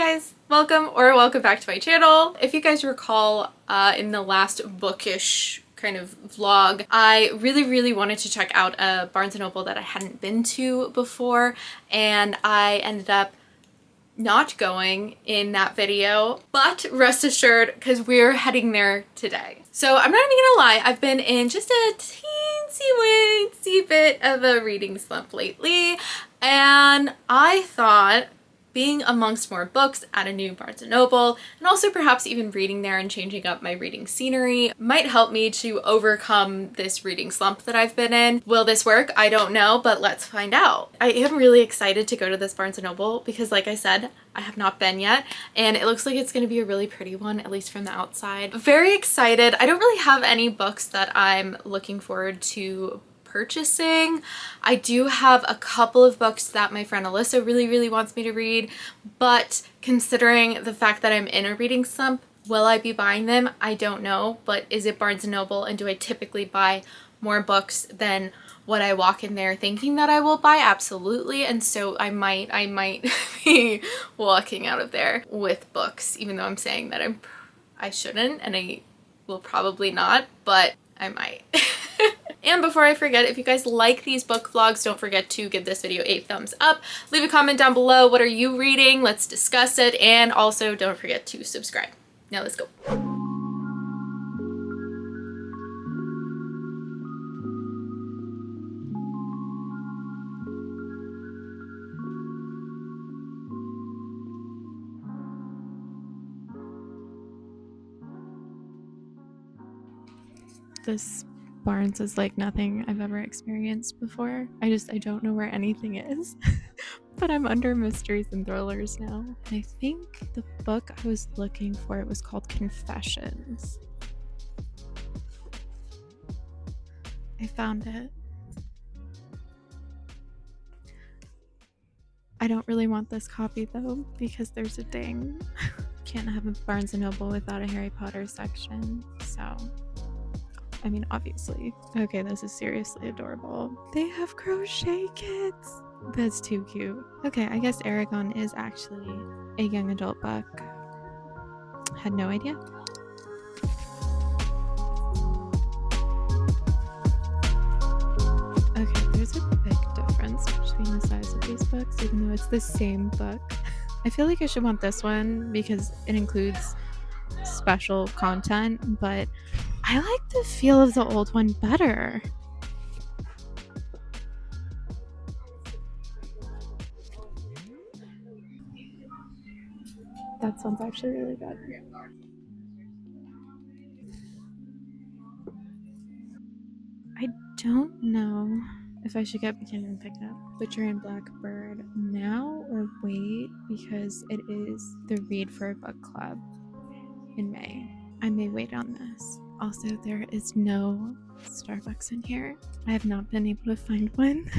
guys, welcome back to my channel. If you guys recall, in the last bookish kind of vlog, I really wanted to check out a Barnes & Noble that I hadn't been to before, and I ended up not going in that video, but rest assured, because we're heading there today. So I'm not even gonna lie, I've been in just a teensy bit of a reading slump lately, and I thought being amongst more books at a new Barnes & Noble, and also perhaps even reading there and changing up my reading scenery might help me to overcome this reading slump that I've been in. Will this work? I don't know, but let's find out. I am really excited to go to this Barnes & Noble because, like I said, I have not been yet, and it looks like it's gonna be a really pretty one, at least from the outside. Very excited. I don't really have any books that I'm looking forward to purchasing. I do have a couple of books that my friend Alyssa really wants me to read, but considering the fact that I'm in a reading slump, will I be buying them? I don't know, but is it Barnes & Noble, and do I typically buy more books than what I walk in there thinking that I will buy? Absolutely. And so I might be walking out of there with books, even though I'm saying that I shouldn't, and I will probably not, but I might. And before I forget, if you guys like these book vlogs, don't forget to give this video a thumbs up. Leave a comment down below. What are you reading? Let's discuss it. And also don't forget to subscribe. Now let's go. This Barnes is like nothing I've ever experienced before. I don't know where anything is. But I'm under mysteries and thrillers now. I think the book I was looking for, it was called Confessions. I found it. I don't really want this copy though, because there's a ding. Can't have a Barnes & Noble without a Harry Potter section, so I mean, obviously. Okay, this is seriously adorable. They have crochet kits. That's too cute. Okay, I guess Aragon is actually a young adult book. Had no idea. Okay, there's a big difference between the size of these books, even though it's the same book. I feel like I should want this one because it includes special content, but I like the feel of the old one better. That sounds actually really good. I don't know if I should get Beginner and Pickup, Butcher and Blackbird now or wait, because it is the read for a book club in May. I may wait on this. Also, there is no Starbucks in here. I have not been able to find one,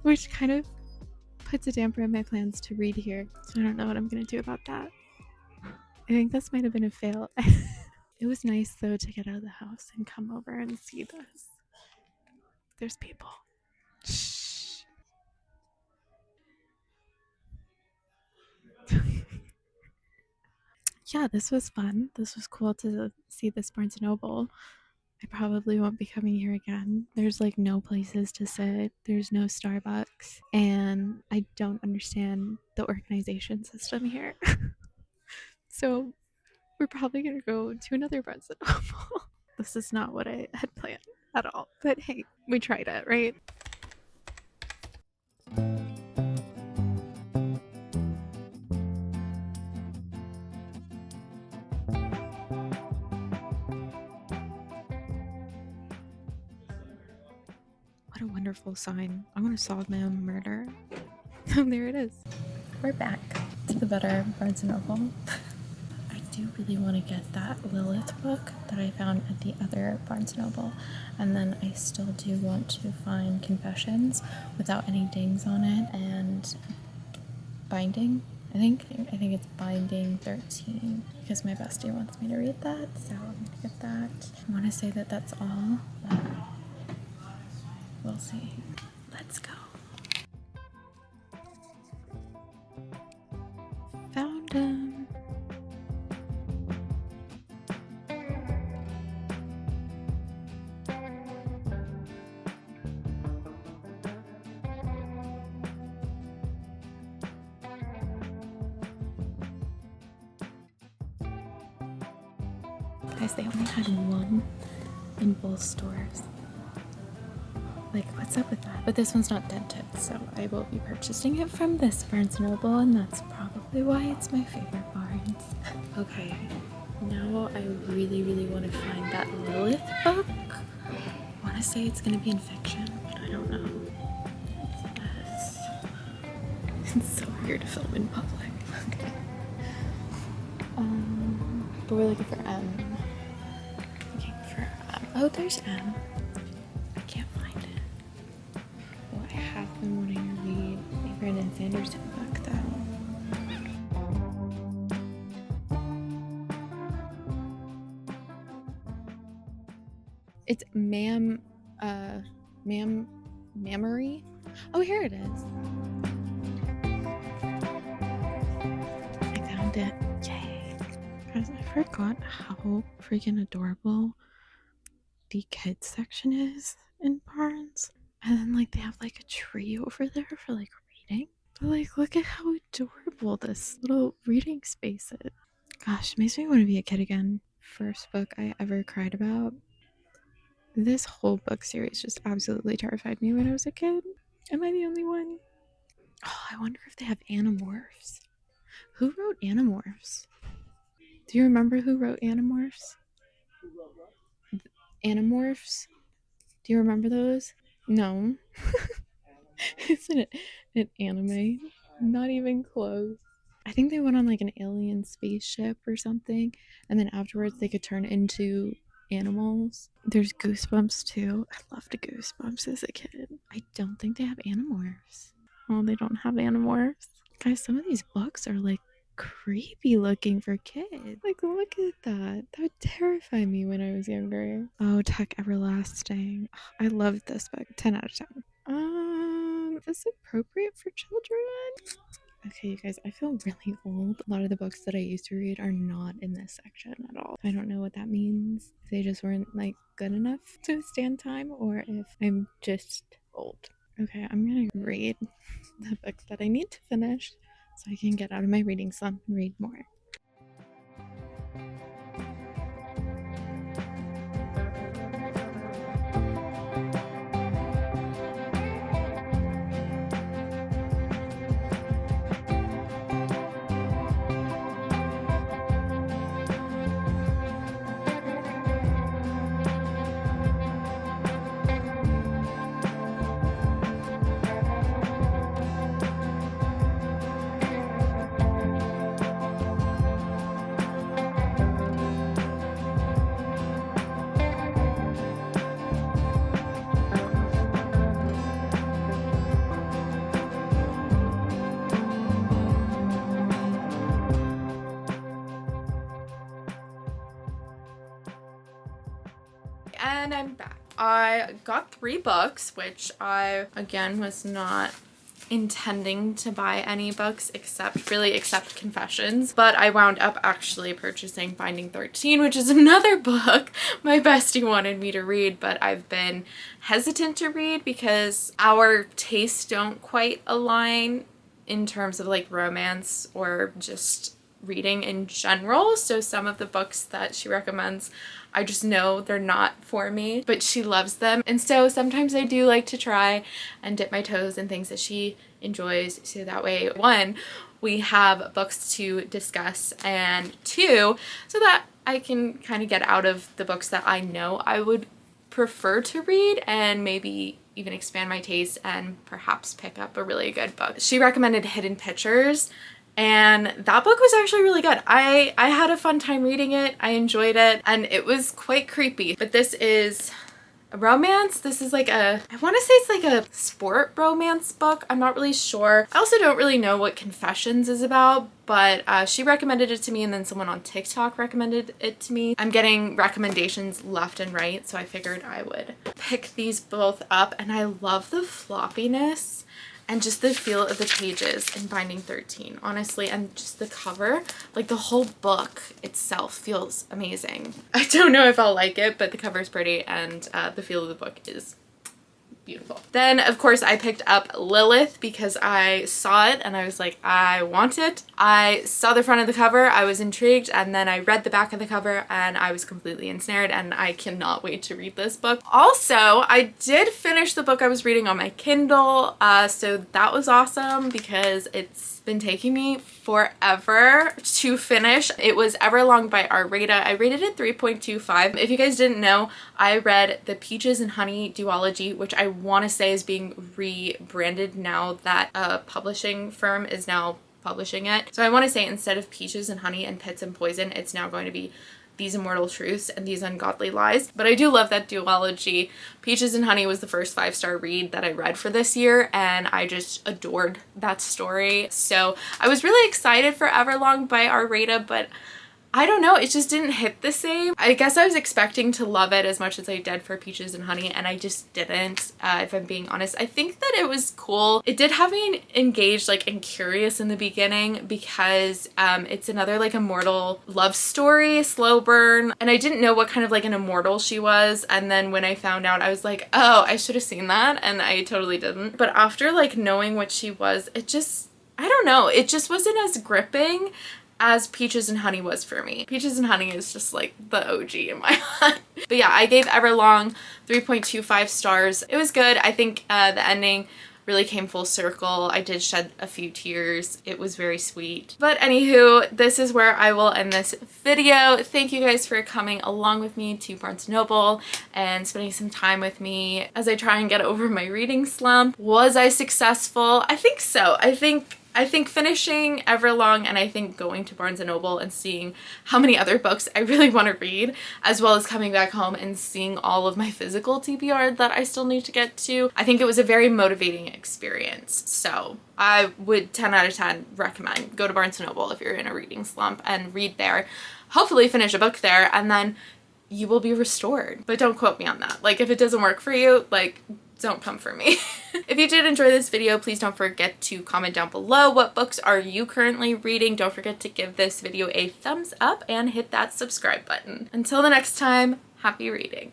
which kind of puts a damper on my plans to read here. So I don't know what I'm gonna do about that. I think this might have been a fail. It was nice though to get out of the house and come over and see this. There's people. Shh. Yeah, this was fun. This was cool to see this Barnes & Noble. I probably won't be coming here again. There's like no places to sit. There's no Starbucks. And I don't understand the organization system here. So we're probably gonna go to another Barnes & Noble. This is not what I had planned at all. But hey, we tried it, right? What a wonderful sign. I want to solve my own murder. There it is. We're back to the better Barnes & Noble. I do really want to get that Lilith book that I found at the other Barnes & Noble. And then I still do want to find Confessions without any dings on it, and Binding. I think it's Binding 13 because my bestie wants me to read that, so I'm gonna get that. I want to say that that's all, but we'll see. Let's go. Guys, they only had one in both stores. Like, what's up with that? But this one's not dented, so I will be purchasing it from this Barnes & Noble, and that's probably why it's my favorite Barnes. Okay, now I really, really want to find that Lilith book. I want to say it's going to be in fiction, but I don't know. It's so weird to film in public. Okay. But we're looking for M. Looking for M. Oh, there's M. I can't find it. Well, I have been wanting to read a Brandon Sanderson book, though. It's Mammary. Oh, here it is. I found it. Yay. Guys, I forgot how freaking adorable the kids section is in Barnes. And then like they have like a tree over there for like reading. But like look at how adorable this little reading space is. Gosh, it makes me want to be a kid again. First book I ever cried about. This whole book series just absolutely terrified me when I was a kid. Am I the only one? Oh, I wonder if they have Animorphs. Who wrote Animorphs? Do you remember who wrote Animorphs? Animorphs? Do you remember those? No. Isn't it an anime? Not even close. I think they went on like an alien spaceship or something, and then afterwards they could turn into animals. There's Goosebumps too. I loved Goosebumps as a kid. I don't think they have Animorphs. Oh, they don't have Animorphs. Guys, some of these books are like creepy looking for kids. Like, look at that. That would terrify me when I was younger. Oh, Tuck Everlasting. I loved this book. 10 out of 10. Is it appropriate for children? Okay, you guys, I feel really old. A lot of the books that I used to read are not in this section at all. I don't know what that means. If they just weren't like good enough to stand time, or if I'm just old. Okay, I'm gonna read the books that I need to finish so I can get out of my reading slump and read more. And I'm back. I got 3 books, which I, again, was not intending to buy any books except Confessions, but I wound up actually purchasing Binding 13, which is another book my bestie wanted me to read, but I've been hesitant to read because our tastes don't quite align in terms of like romance or just reading in general. So some of the books that she recommends, I just know they're not for me, but she loves them. And so sometimes I do like to try and dip my toes in things that she enjoys. So that way, 1, we have books to discuss, and 2, so that I can kind of get out of the books that I know I would prefer to read and maybe even expand my taste and perhaps pick up a really good book. She recommended Hidden Pictures, and that book was actually really good. I had a fun time reading it. I enjoyed it, and it was quite creepy. But this is a romance. This is like I want to say it's like a sport romance book. I'm not really sure. I also don't really know what Confessions is about, but she recommended it to me, and then someone on TikTok recommended it to me. I'm getting recommendations left and right, so I figured I would pick these both up, and I love the floppiness and just the feel of the pages in Binding 13, honestly, and just the cover. Like, the whole book itself feels amazing. I don't know if I'll like it, but the cover is pretty, and the feel of the book is beautiful. Then of course I picked up Lilith because I saw it and I was like, I want it. I saw the front of the cover, I was intrigued, and then I read the back of the cover and I was completely ensnared, and I cannot wait to read this book. Also, I did finish the book I was reading on my Kindle, so that was awesome because it's been taking me forever to finish. It was Everlong by Rita. I rated it 3.25. If you guys didn't know, I read the Peaches and Honey duology, which I want to say is being rebranded now that a publishing firm is now publishing it. So I want to say instead of Peaches and Honey and Pits and Poison, it's now going to be These Immortal Truths and These Ungodly Lies. But I do love that duology. Peaches and Honey was the first 5-star read that I read for this year, and I just adored that story. So I was really excited for Everlong by Rita, but I don't know, it just didn't hit the same. I guess I was expecting to love it as much as I did for Peaches and Honey, and I just didn't, if I'm being honest. I think that it was cool. It did have me engaged, like, and curious in the beginning because it's another, like, immortal love story, slow burn, and I didn't know what kind of, like, an immortal she was, and then when I found out, I was like, oh, I should have seen that, and I totally didn't. But after, like, knowing what she was, it just, I don't know, it just wasn't as gripping as Peaches and Honey was for me. Peaches and Honey is just like the OG in my heart. But yeah, I gave Everlong 3.25 stars. It was good. I think the ending really came full circle. I did shed a few tears. It was very sweet. But anywho, this is where I will end this video. Thank you guys for coming along with me to Barnes & Noble and spending some time with me as I try and get over my reading slump. Was I successful? I think so. I think finishing Everlong, and I think going to Barnes & Noble and seeing how many other books I really want to read, as well as coming back home and seeing all of my physical TBR that I still need to get to, I think it was a very motivating experience. So I would 10 out of 10 recommend go to Barnes & Noble if you're in a reading slump and read there. Hopefully finish a book there, and then you will be restored. But don't quote me on that. Like, if it doesn't work for you, like, don't come for me. If you did enjoy this video, please don't forget to comment down below what books are you currently reading. Don't forget to give this video a thumbs up and hit that subscribe button. Until the next time, happy reading.